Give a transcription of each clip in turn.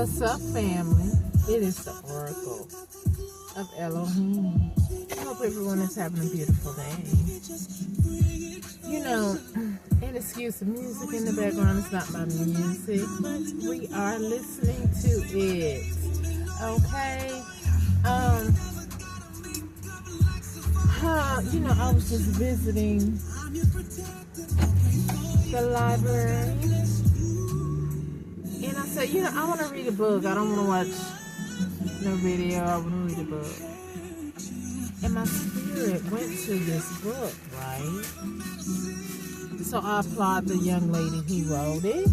What's up, family? It is the Oracle of Elohim. I hope everyone is having a beautiful day. You know, and excuse the music in the background, it's not my music, but we are listening to it. Okay? You know, I was just visiting the library, and I said, you know, I want to read a book. I don't want to watch no video. I want to read a book. And my spirit went to this book, right? So I applaud the young lady who wrote it,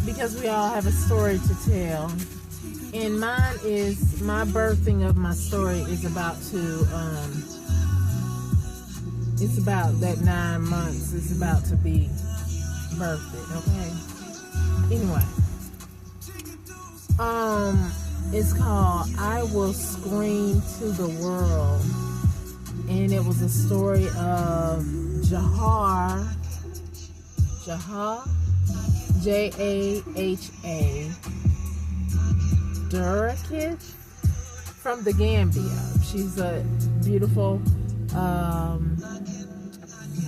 because we all have a story to tell. And mine is, my birthing of my story is about to, it's about that 9 months. It's about to be birthed, okay? Anyway, it's called I Will Scream to the World. And it was a story of Jaha, Jaha, Durakith from the Gambia. She's a beautiful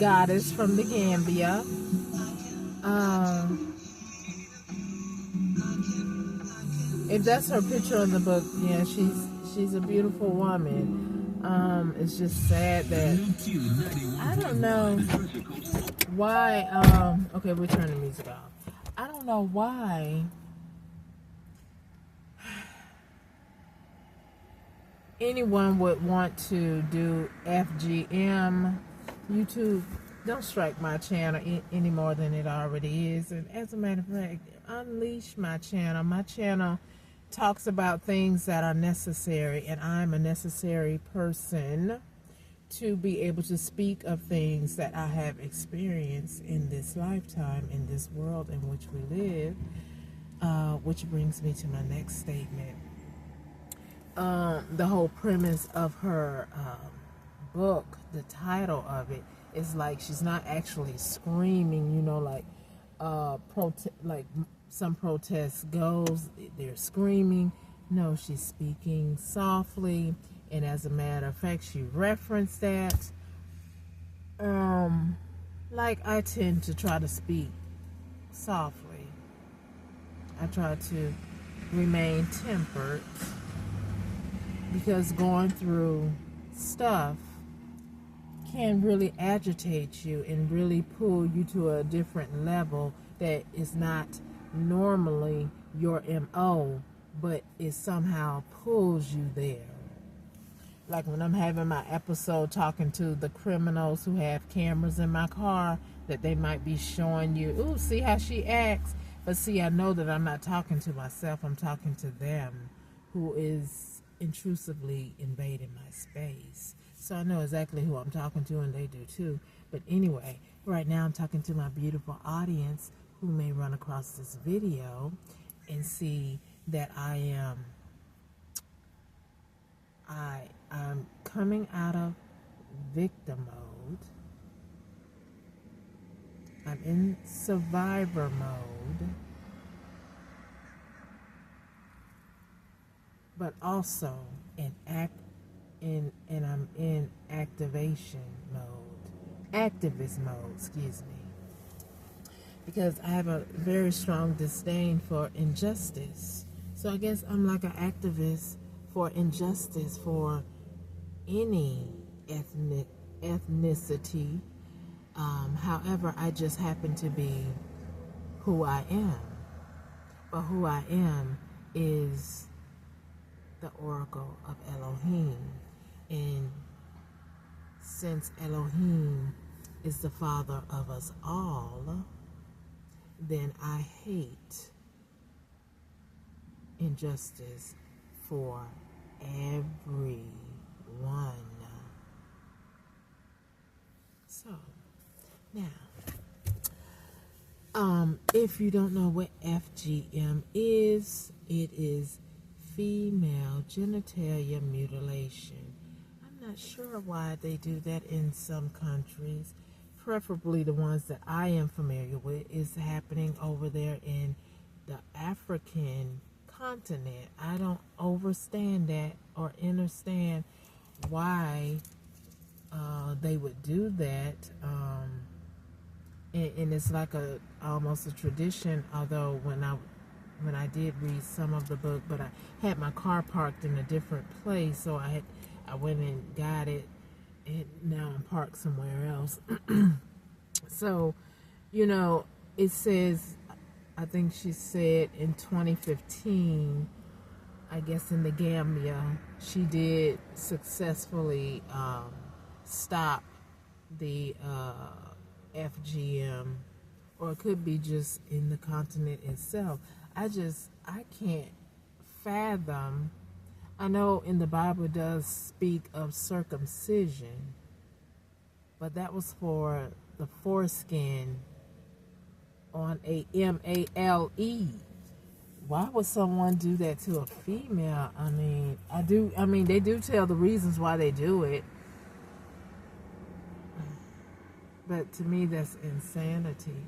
goddess from the Gambia. If that's her picture in the book, yeah, she's a beautiful woman. It's just sad that I don't know why. Okay, we'll turn the music off. I don't know why anyone would want to do FGM. YouTube, don't strike my channel any more than it already is. And as a matter of fact, unleash my channel. My channel talks about things that are necessary, and I'm a necessary person to be able to speak of things that I have experienced in this lifetime, in this world in which we live, which brings me to my next statement. The whole premise of her book, the title of it, is like she's not actually screaming, you know, like like some protests goes, they're screaming. No, she's speaking softly, and as a matter of fact, she referenced that. Like I tend to try to speak softly. I try to remain tempered, because going through stuff can really agitate you and really pull you to a different level that is not normally your MO, but it somehow pulls you there. Like when I'm having my episode talking to the criminals who have cameras in my car, that they might be showing you, ooh, see how she acts. But see, I know that I'm not talking to myself, I'm talking to them, who is intrusively invading my space. So I know exactly who I'm talking to, and they do too. But anyway, right now I'm talking to my beautiful audience who may run across this video and see that I'm coming out of victim mode. I'm in survivor mode, but also I'm in activation mode, activist mode, excuse me, because I have a very strong disdain for injustice. So I guess I'm like an activist for injustice for any ethnicity. However, I just happen to be who I am. But who I am is the Oracle of Elohim. And since Elohim is the father of us all, then I hate injustice for everyone. So, now, if you don't know what FGM is, it is female genitalia mutilation. I'm not sure why they do that in some countries. Preferably the ones that I am familiar with is happening over there in the African continent. I don't understand that or understand why they would do that. And it's like almost a tradition. Although when I did read some of the book, but I had my car parked in a different place, so I went and got it, and now I'm parked somewhere else. So, it says, I think she said in 2015, I guess in the Gambia, she did successfully stop the FGM, or it could be just in the continent itself. I can't fathom. I know in the Bible it does speak of circumcision, but that was for the foreskin on a male. Why would someone do that to a female? They do tell the reasons why they do it. But to me, that's insanity.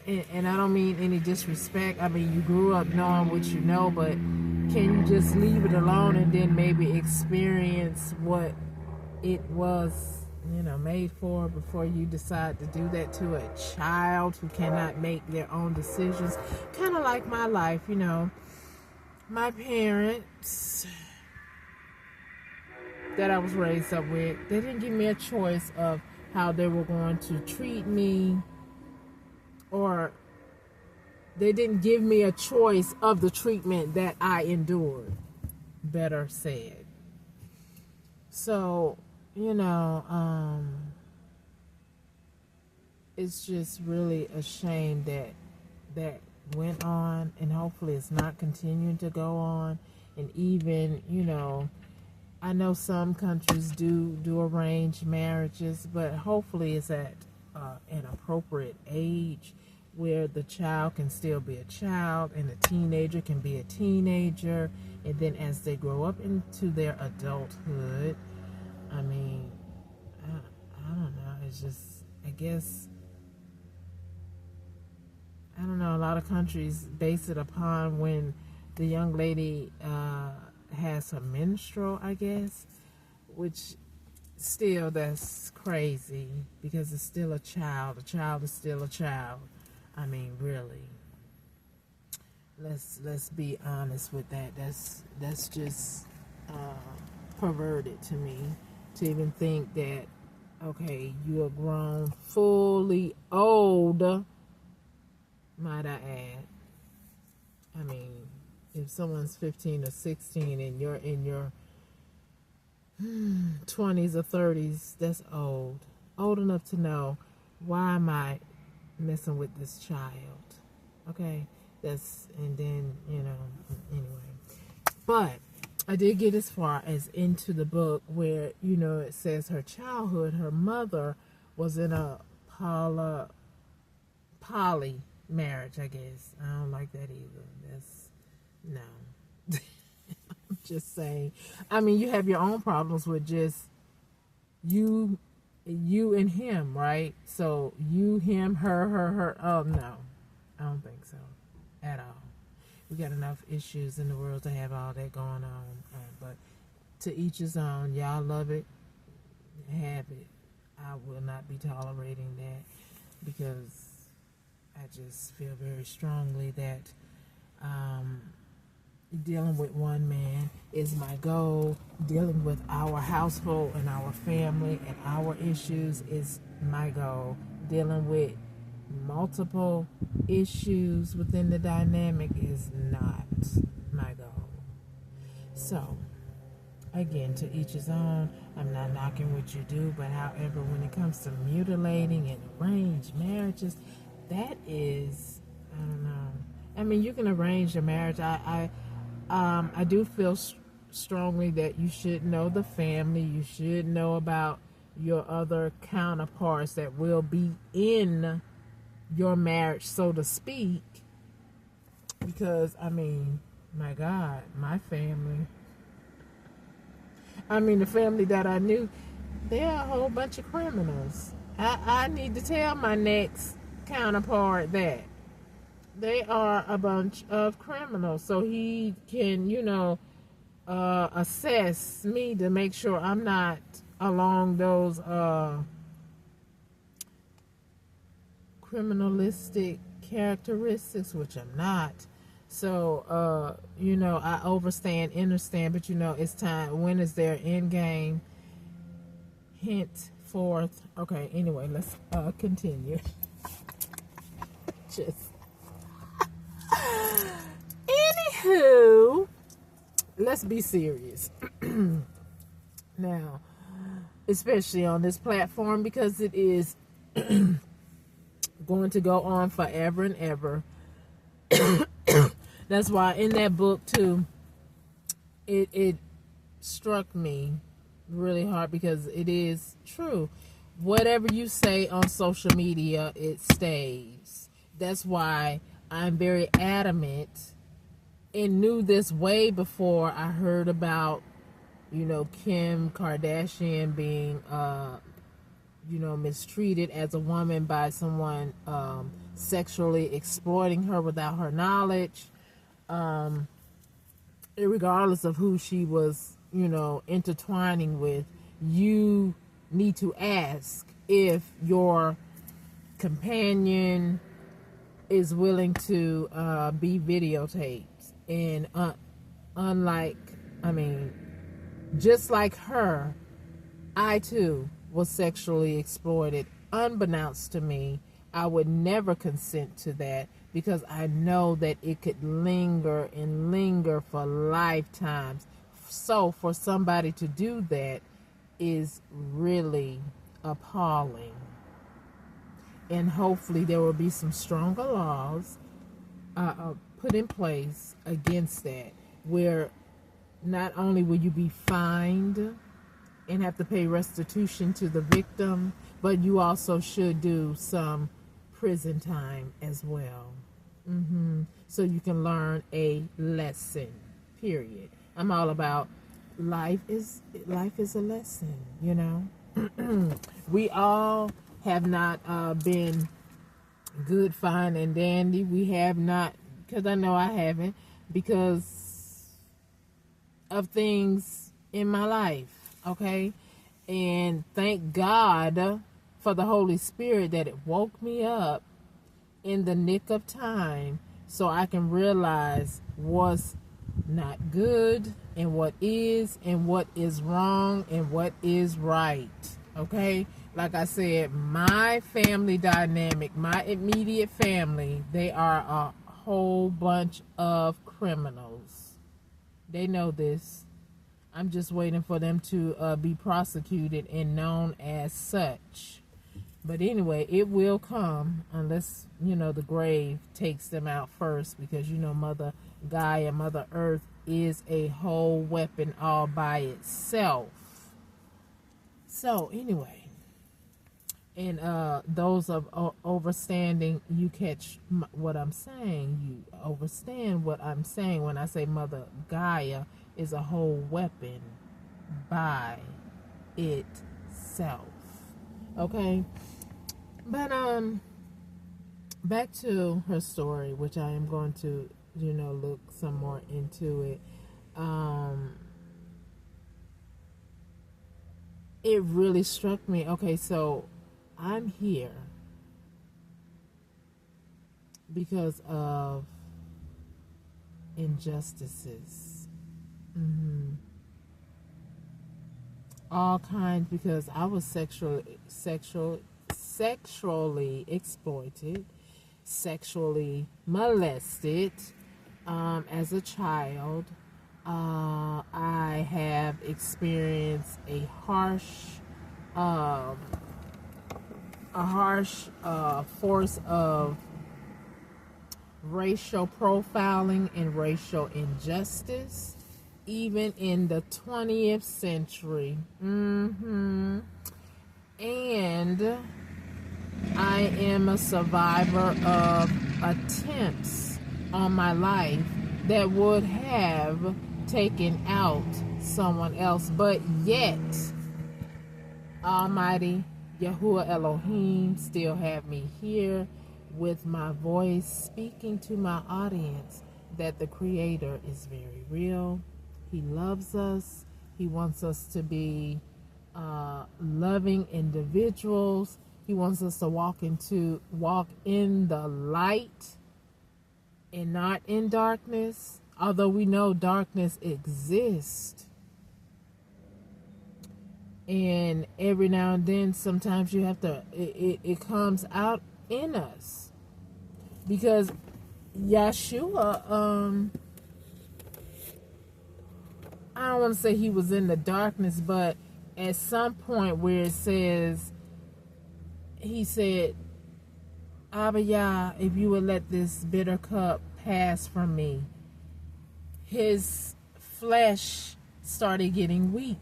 And I don't mean any disrespect. You grew up knowing what you know, but can you just leave it alone and then maybe experience what it was, made for before you decide to do that to a child who cannot make their own decisions? Kind of like my life, my parents that I was raised up with, they didn't give me a choice of how they were going to treat me, or they didn't give me a choice of the treatment that I endured, better said. So, it's just really a shame that went on, and hopefully it's not continuing to go on. And even, I know some countries do arranged marriages, but hopefully it's at an appropriate age where the child can still be a child and the teenager can be a teenager, and then as they grow up into their adulthood, I don't know, it's just, I guess, I don't know, a lot of countries base it upon when the young lady has her menstrual, I guess, which still, that's crazy, because it's still a child. A child is still a child. Really, let's be honest with that. That's just perverted to me, to even think that, okay, you are grown, fully old, might I add. If someone's 15 or 16 and you're in your 20s or 30s, that's old enough to know, why am I messing with this child? Okay, and then, anyway. But I did get as far as into the book where, it says her childhood, her mother was in a poly marriage, I guess. I don't like that either. No. I'm just saying. You have your own problems with just you and him, right? So you, him, her. Oh, no. I don't think so at all. We got enough issues in the world to have all that going on. But to each his own. Y'all love it, have it. I will not be tolerating that, because I just feel very strongly that dealing with one man is my goal. Dealing with our household and our family and our issues is my goal. Dealing with multiple issues within the dynamic is not my goal. So, again, to each his own. I'm not knocking what you do, but however, when it comes to mutilating and arranged marriages, that is, I don't know. You can arrange a marriage. I do feel strongly that you should know the family. You should know about your other counterparts that will be in your marriage, so to speak. Because, my God, my family. The family that I knew, they're a whole bunch of criminals. I need to tell my next counterpart that. They are a bunch of criminals. So he can, assess me to make sure I'm not along those criminalistic characteristics, which I'm not. So, I overstand, understand, but it's time. When is their end game? Henceforth. Okay, anyway, let's continue. Just. Anywho, let's be serious. Now, especially on this platform, because it is going to go on forever and ever. That's why in that book too, it struck me really hard, because it is true. Whatever you say on social media, it stays. That's why I'm very adamant, and knew this way before I heard about, Kim Kardashian being, mistreated as a woman by someone sexually exploiting her without her knowledge, regardless of who she was, intertwining with. You need to ask if your companion is willing to be videotaped. And just like her, I too was sexually exploited unbeknownst to me. I would never consent to that, because I know that it could linger and linger for lifetimes. So for somebody to do that is really appalling. And hopefully there will be some stronger laws put in place against that, where not only will you be fined and have to pay restitution to the victim, but you also should do some prison time as well. So you can learn a lesson, period. I'm all about life is a lesson, We all have not been good, fine, and dandy. We have not, because I know I haven't, because of things in my life, okay? And thank God for the Holy Spirit that it woke me up in the nick of time, so I can realize what's not good and what is wrong and what is right, okay? Like I said, my family dynamic, my immediate family, they are a whole bunch of criminals. They know this. I'm just waiting for them to be prosecuted and known as such. But anyway, it will come, unless, the grave takes them out first, because, Mother Gaia, Mother Earth is a whole weapon all by itself. So anyway, and those of overstanding, you catch what I'm saying. You overstand what I'm saying when I say Mother Gaia is a whole weapon by itself. Okay? But back to her story, which I am going to, look some more into it. It really struck me. Okay, so I'm here because of injustices. All kinds, because I was sexually exploited, sexually molested as a child. I have experienced a harsh force of racial profiling and racial injustice, even in the 20th century. And I am a survivor of attempts on my life that would have taken out someone else, but yet Almighty Yahuwah Elohim still have me here, with my voice speaking to my audience that the Creator is very real. He loves us. He wants us to be loving individuals. He wants us to walk in the light and not in darkness. Although we know darkness exists, and every now and then, sometimes you have to. It comes out in us because Yeshua. I don't want to say he was in the darkness, but at some point where it says, he said, Abba Yah, if you would let this bitter cup pass from me, his flesh started getting weak.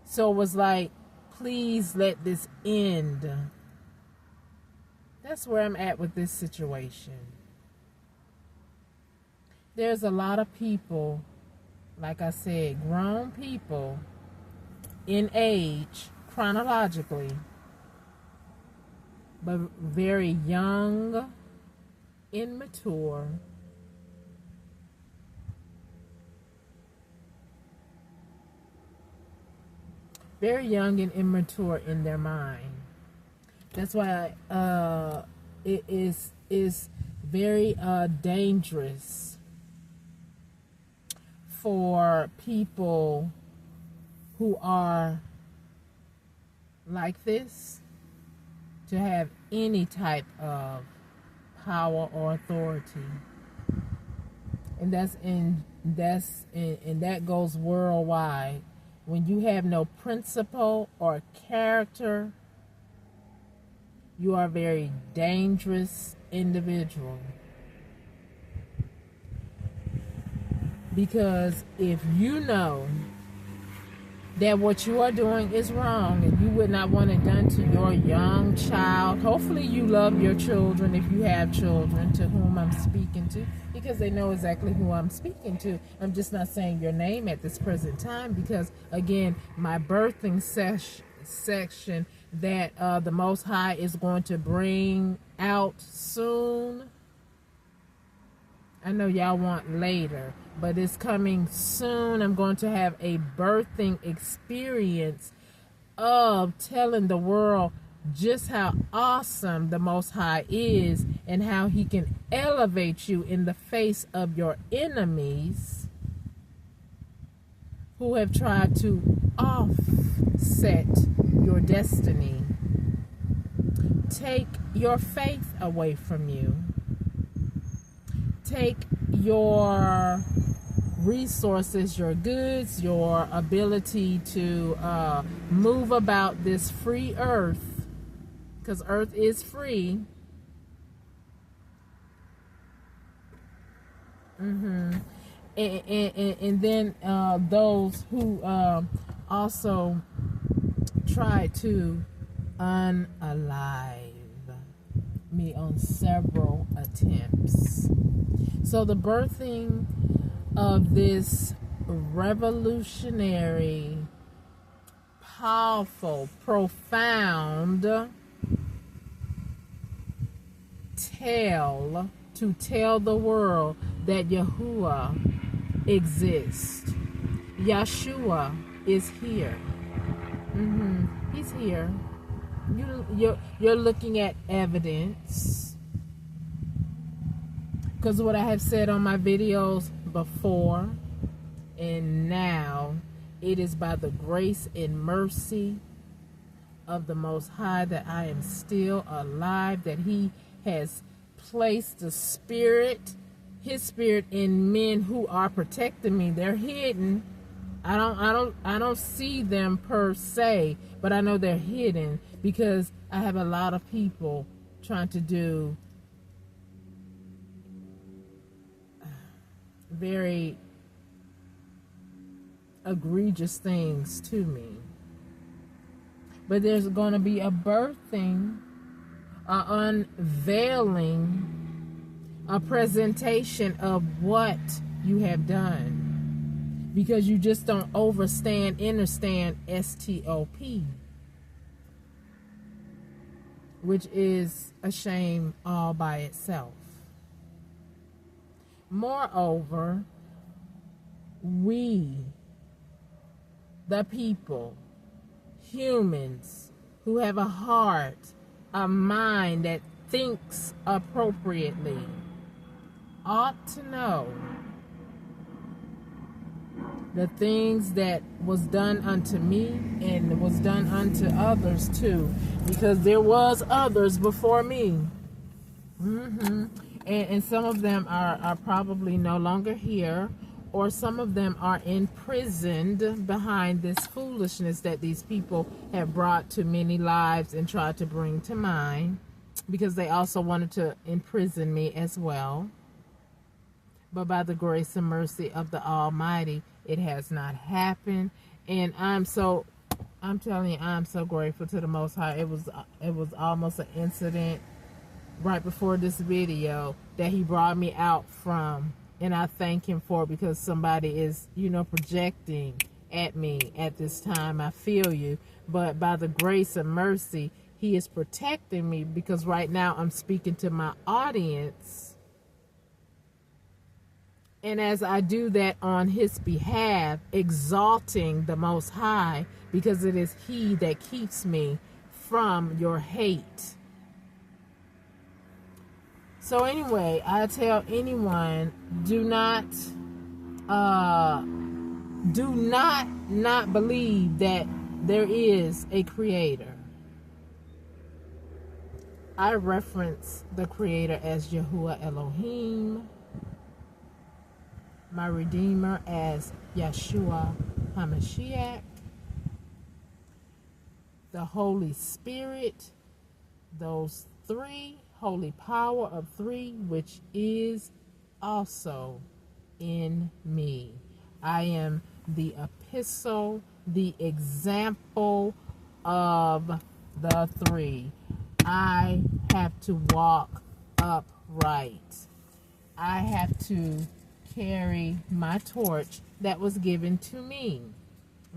So it was like, please let this end. That's where I'm at with this situation. There's a lot of people, like I said, grown people in age, chronologically, but very young, immature, very young and immature in their mind. That's why it is very dangerous for people who are like this to have any type of power or authority, and that goes worldwide. When you have no principle or character, you are a very dangerous individual. Because if you know that what you are doing is wrong and you would not want it done to your young child, hopefully you love your children if you have children to whom I'm speaking to, because they know exactly who I'm speaking to. I'm just not saying your name at this present time because, again, my birthing section that the Most High is going to bring out soon. I know y'all want later, but it's coming soon. I'm going to have a birthing experience of telling the world just how awesome the Most High is and how he can elevate you in the face of your enemies who have tried to offset your destiny, take your faith away from you, take your resources, your goods, your ability to move about this free earth, because earth is free. And then those who also try to unalive me on several attempts. So the birthing of this revolutionary, powerful, profound tale to tell the world that Yahuwah exists. Yeshua is here. He's here. You're looking at evidence. Because what I have said on my videos before and now, it is by the grace and mercy of the Most High that I am still alive, that he has placed the spirit, his spirit, in men who are protecting me. They're hidden. I don't see them per se, but I know they're hidden because I have a lot of people trying to do very egregious things to me. But there's going to be a birthing, an unveiling, a presentation of what you have done, because you just don't understand STOP. which is a shame all by itself. Moreover, we, the people, humans who have a heart, a mind that thinks appropriately, ought to know the things that was done unto me and was done unto others too, because there was others before me. And some of them are probably no longer here, or some of them are imprisoned behind this foolishness that these people have brought to many lives and tried to bring to mine, because they also wanted to imprison me as well. But by the grace and mercy of the Almighty, it has not happened. And I'm telling you, I'm so grateful to the Most High. It was almost an incident right before this video that he brought me out from. And I thank him for it, because somebody is, projecting at me at this time. I feel you. But by the grace and mercy, he is protecting me, because right now I'm speaking to my audience. And as I do that on his behalf, exalting the Most High, because it is he that keeps me from your hate. So anyway, I tell anyone, do not believe that there is a creator. I reference the creator as Yahuwah Elohim, my Redeemer as Yeshua HaMashiach, the Holy Spirit, those three, holy power of three, which is also in me. I am the epistle, the example of the three. I have to walk upright. I have to carry my torch that was given to me,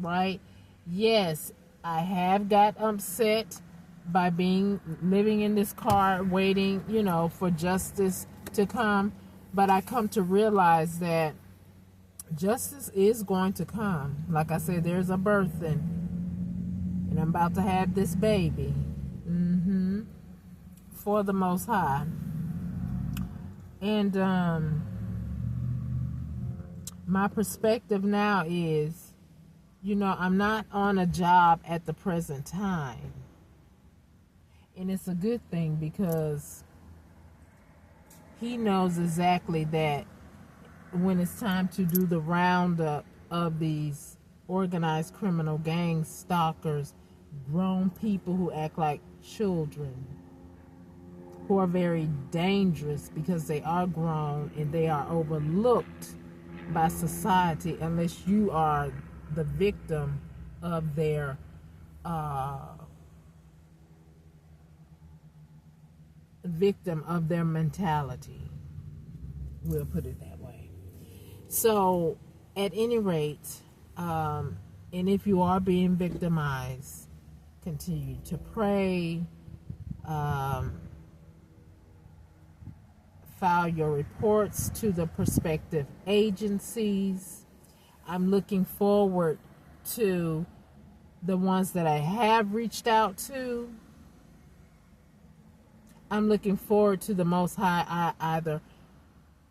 right? Yes, I have got upset by living in this car waiting, for justice to come, but I come to realize that justice is going to come. Like I said, there's a birthing, and I'm about to have this baby for the Most High. And my perspective now is, I'm not on a job at the present time. And it's a good thing, because he knows exactly that when it's time to do the roundup of these organized criminal gangs, stalkers, grown people who act like children, who are very dangerous because they are grown and they are overlooked by society unless you are the victim of their mentality. We'll put it that way. So at any rate, and if you are being victimized, continue to pray, file your reports to the prospective agencies. I'm looking forward to the ones that I have reached out to. I'm looking forward to the Most High either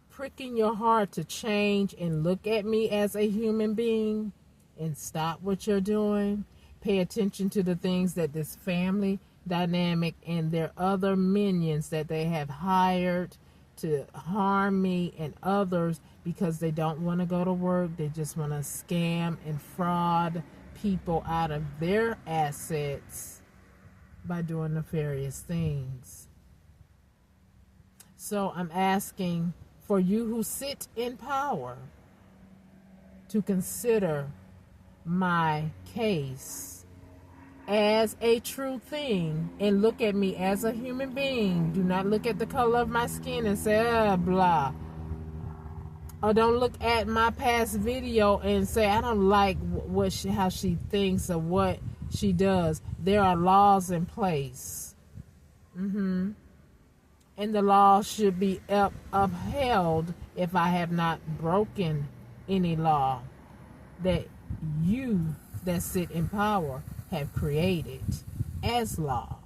pricking your heart to change and look at me as a human being and stop what you're doing. Pay attention to the things that this family dynamic and their other minions that they have hired to harm me and others, because they don't want to go to work. They just want to scam and fraud people out of their assets by doing nefarious things. So I'm asking for you who sit in power to consider my case as a true thing and look at me as a human being. Do not look at the color of my skin and say, blah. Or don't look at my past video and say, I don't like how she thinks or what she does. There are laws in place. And the law should be upheld if I have not broken any law that you that sit in power have created as law.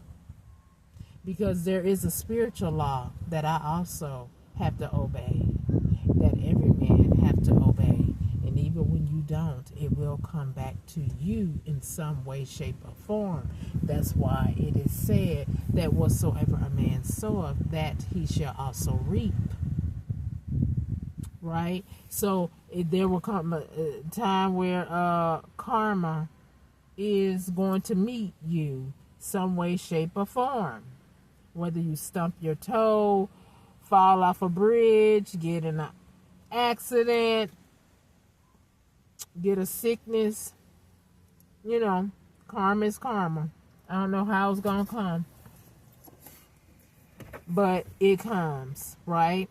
Because there is a spiritual law that I also have to obey, that every man have to obey. And even when you don't, it will come back to you in some way, shape, or form. That's why it is said that whatsoever a man soweth, that he shall also reap. Right? So there will come a time where karma is going to meet you some way, shape, or form. Whether you stump your toe, fall off a bridge, get in an accident, get a sickness, karma is karma. I don't know how it's going to come, but it comes, right?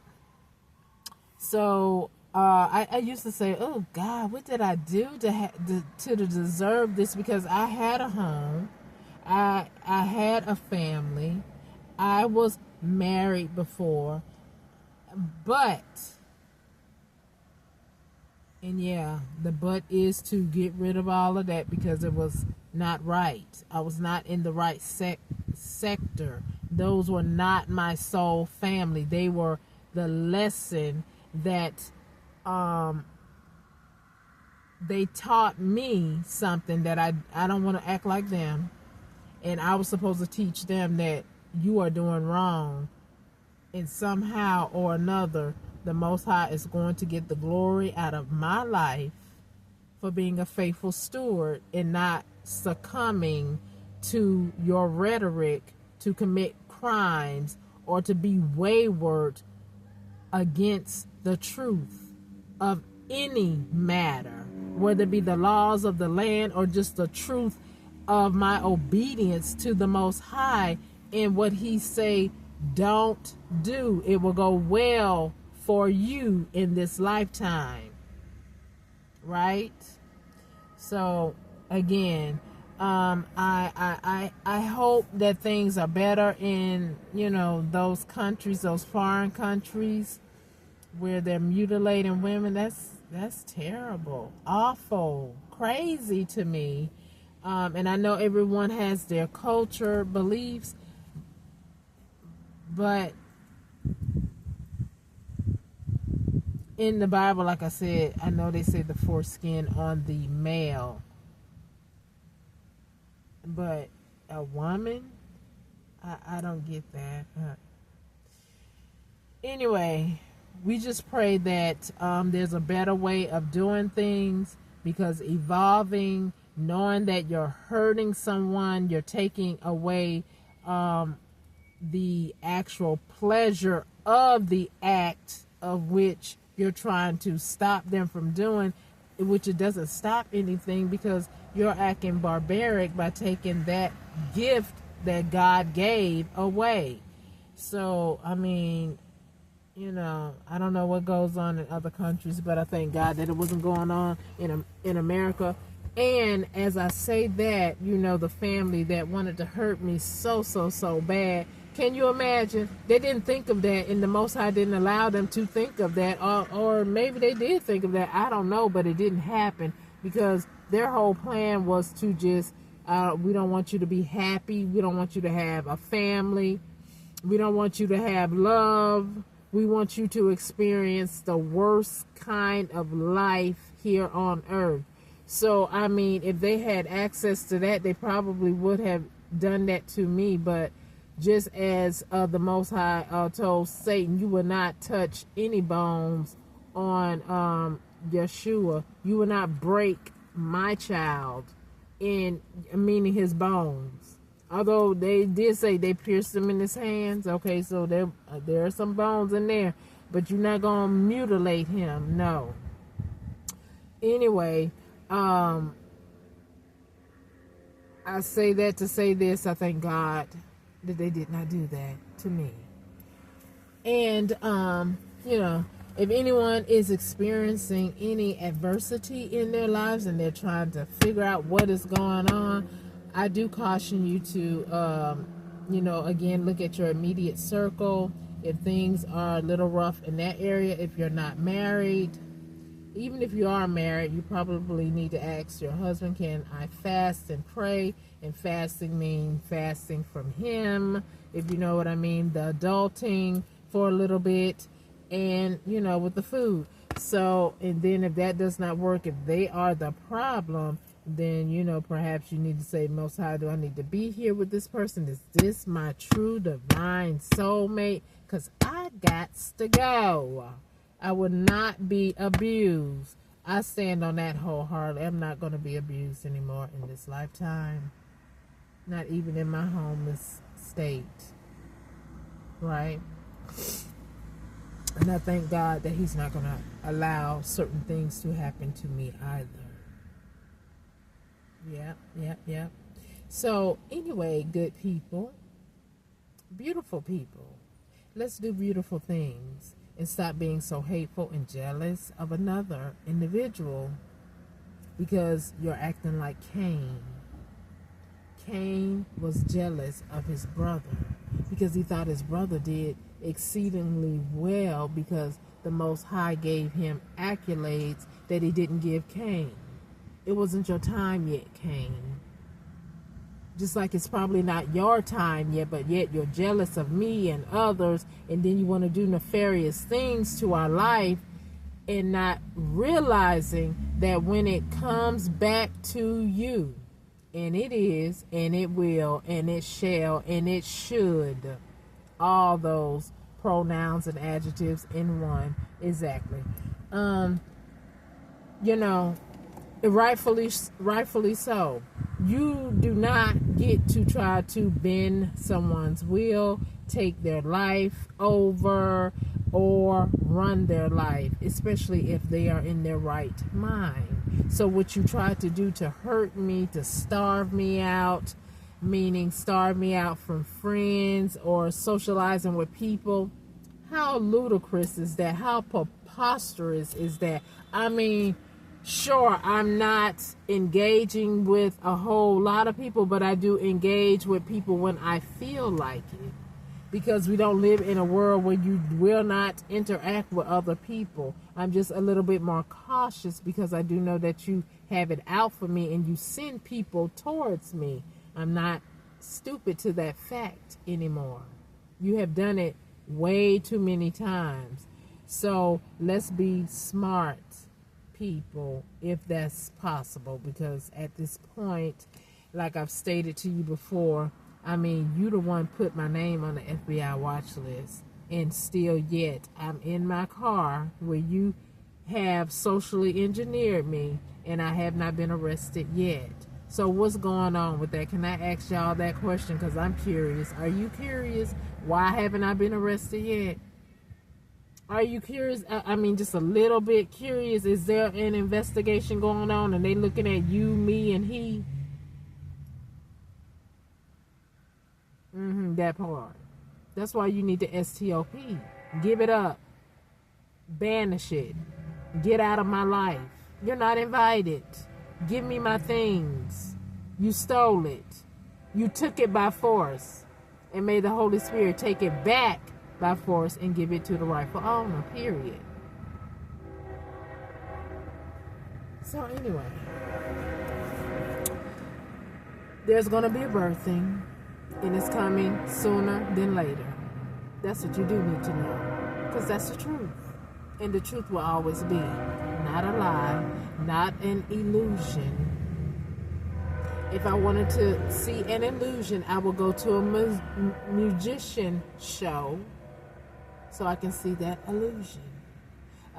So I used to say, oh, God, what did I do to deserve this? Because I had a home. I had a family. I was married before. But, and yeah, the but is to get rid of all of that because it was not right. I was not in the right sector. Those were not my soul family. They were the lesson that they taught me something that I don't want to act like them. And I was supposed to teach them that you are doing wrong. And somehow or another, the Most High is going to get the glory out of my life for being a faithful steward and not succumbing to your rhetoric to commit crimes or to be wayward against the truth of any matter, whether it be the laws of the land or just the truth of my obedience to the Most High and what He say don't do. It will go well for you in this lifetime, right? So again, I hope that things are better in those countries, those foreign countries where they're mutilating women. That's terrible, awful, crazy to me. And I know everyone has their culture, beliefs, but in the Bible, like I said, I know they say the foreskin on the male, but a woman, I don't get that. Anyway, we just pray that there's a better way of doing things, because evolving, knowing that you're hurting someone, you're taking away the actual pleasure of the act of which you're trying to stop them from doing, which it doesn't stop anything, because you're acting barbaric by taking that gift that God gave away. So, I mean, I don't know what goes on in other countries, but I thank God that it wasn't going on in America. And as I say that, the family that wanted to hurt me so bad, can you imagine? They didn't think of that, and the Most High didn't allow them to think of that, or maybe they did think of that. I don't know, but it didn't happen, because their whole plan was to just, we don't want you to be happy. We don't want you to have a family. We don't want you to have love. We want you to experience the worst kind of life here on earth. So, I mean, if they had access to that, they probably would have done that to me. But just as the Most High told Satan, you will not touch any bones on Yeshua. You will not break my child, meaning his bones. Although they did say they pierced him in his hands. Okay, so there are some bones in there. But you're not going to mutilate him. No. Anyway, I say that to say this. I thank God that they did not do that to me. And, if anyone is experiencing any adversity in their lives and they're trying to figure out what is going on, I do caution you to Again, look at your immediate circle. If things are a little rough in that area, if you're not married, even if you are married, you probably need to ask your husband, can I fast and pray? And fasting means fasting from him, if you know what I mean, the adulting for a little bit, and, with the food. So, and then if that does not work, if they are the problem, then, perhaps you need to say, Most High, do I need to be here with this person? Is this my true divine soulmate? Because I got to go. I would not be abused. I stand on that wholeheartedly. I'm not going to be abused anymore in this lifetime. Not even in my homeless state. Right? And I thank God that He's not going to allow certain things to happen to me either. Yep. So, anyway, good people, beautiful people, let's do beautiful things and stop being so hateful and jealous of another individual because you're acting like Cain. Cain was jealous of his brother because he thought his brother did exceedingly well because the Most High gave him accolades that He didn't give Cain. It wasn't your time yet, Cain. Just like it's probably not your time yet, but yet you're jealous of me and others, and then you want to do nefarious things to our life and not realizing that when it comes back to you, and it is, and it will, and it shall, and it should, all those pronouns and adjectives in one, exactly. Rightfully so. You do not get to try to bend someone's will, take their life over, or run their life, especially if they are in their right mind. So what you try to do to hurt me, to starve me out, meaning starve me out from friends or socializing with people, how ludicrous is that? How preposterous is that? I mean, sure, I'm not engaging with a whole lot of people, but I do engage with people when I feel like it. Because we don't live in a world where you will not interact with other people. I'm just a little bit more cautious because I do know that you have it out for me and you send people towards me. I'm not stupid to that fact anymore. You have done it way too many times. So let's be smart people if that's possible, because at this point, like I've stated to you before, I mean, you the one put my name on the FBI watch list, and still yet I'm in my car where you have socially engineered me and I have not been arrested yet. So what's going on with that? Can I ask y'all that question? Because I'm curious. Are you curious? Why haven't I been arrested yet? Are you curious? I mean, just a little bit curious. Is there an investigation going on and they looking at you, me, and he? That part. That's why you need the STOP. Give it up. Banish it. Get out of my life. You're not invited. Give me my things. You stole it. You took it by force. And may the Holy Spirit take it back by force and give it to the rightful owner, period. So anyway, there's going to be a birthing, and it's coming sooner than later. That's what you do need to know, because that's the truth. And the truth will always be not a lie, not an illusion. If I wanted to see an illusion, I will go to a musician show so I can see that illusion.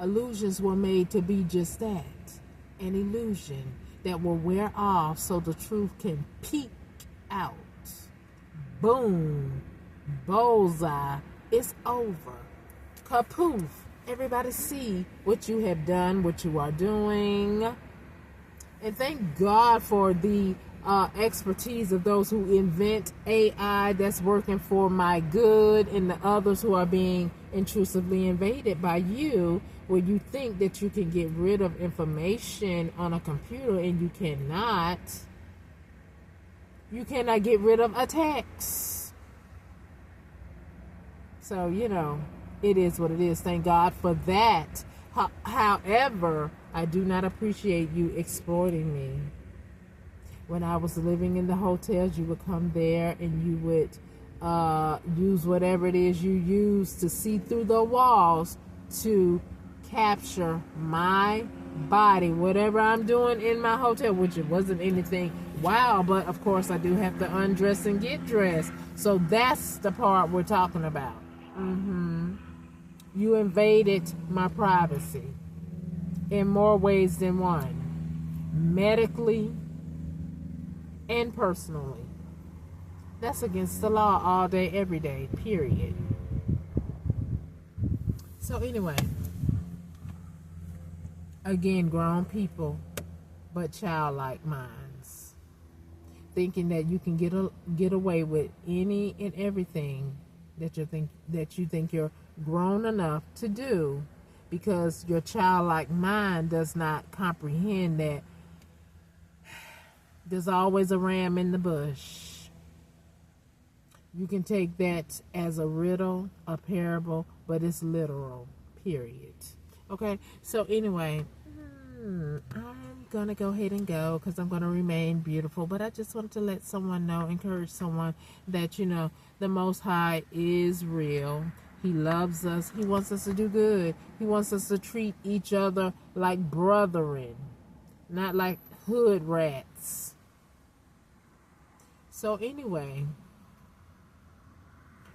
Illusions were made to be just that, an illusion that will wear off so the truth can peek out. Boom, bullseye, it's over. Kapoof, everybody see what you have done, what you are doing. And thank God for the expertise of those who invent AI that's working for my good, and the others who are being intrusively invaded by you, where you think that you can get rid of information on a computer and you cannot. You cannot get rid of a text. So, it is what it is. Thank God for that. However, I do not appreciate you exploiting me. When I was living in the hotels, you would come there and you would use whatever it is you use to see through the walls to capture my body, whatever I'm doing in my hotel, which it wasn't anything wow, but of course I do have to undress and get dressed. So that's the part we're talking about. You invaded my privacy in more ways than one, medically and personally. That's against the law all day, every day, period. So anyway, again, grown people, but childlike minds, thinking that you can get away with any and everything that you think you're grown enough to do, because your childlike mind does not comprehend that there's always a ram in the bush. You can take that as a riddle, a parable, but it's literal, period. Okay, so anyway, I'm going to go ahead and go because I'm going to remain beautiful. But I just wanted to let someone know, encourage someone that, the Most High is real. He loves us. He wants us to do good. He wants us to treat each other like brethren, not like hood rats. So anyway,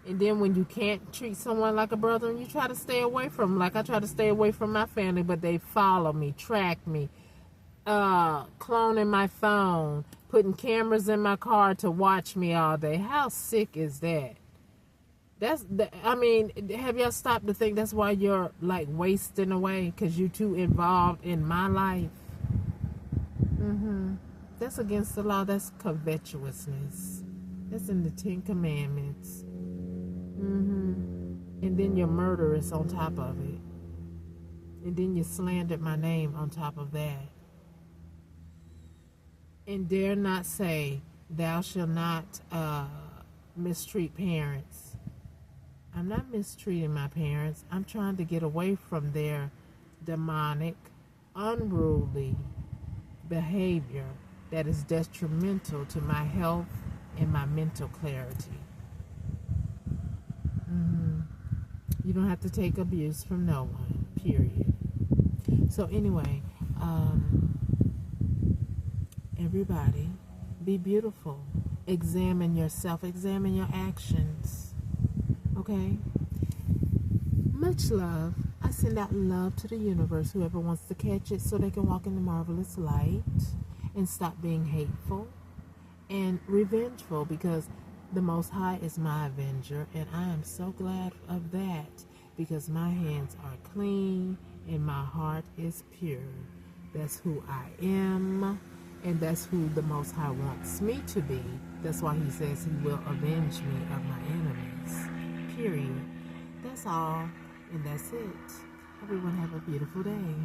and then when you can't treat someone like a brother, you try to stay away from them. Like I try to stay away from my family, but they follow me, track me, cloning my phone, putting cameras in my car to watch me all day. How sick is that? Have y'all stopped to think that's why you're like wasting away? Because you're too involved in my life? That's against the law. That's covetousness. That's in the 10 Commandments. And then you're murderous on top of it. And then you slandered my name on top of that. And dare not say, thou shalt not mistreat parents. I'm not mistreating my parents. I'm trying to get away from their demonic, unruly behavior that is detrimental to my health and my mental clarity. You don't have to take abuse from no one, period. So anyway, everybody, be beautiful. Examine yourself. Examine your actions. Okay? Much love. I send out love to the universe, whoever wants to catch it, so they can walk in the marvelous light and stop being hateful and revengeful, because the Most High is my avenger, and I am so glad of that, because my hands are clean and my heart is pure. That's who I am, and that's who the Most High wants me to be. That's why he says he will avenge me of my enemies, period. That's all, and that's it. Everyone have a beautiful day.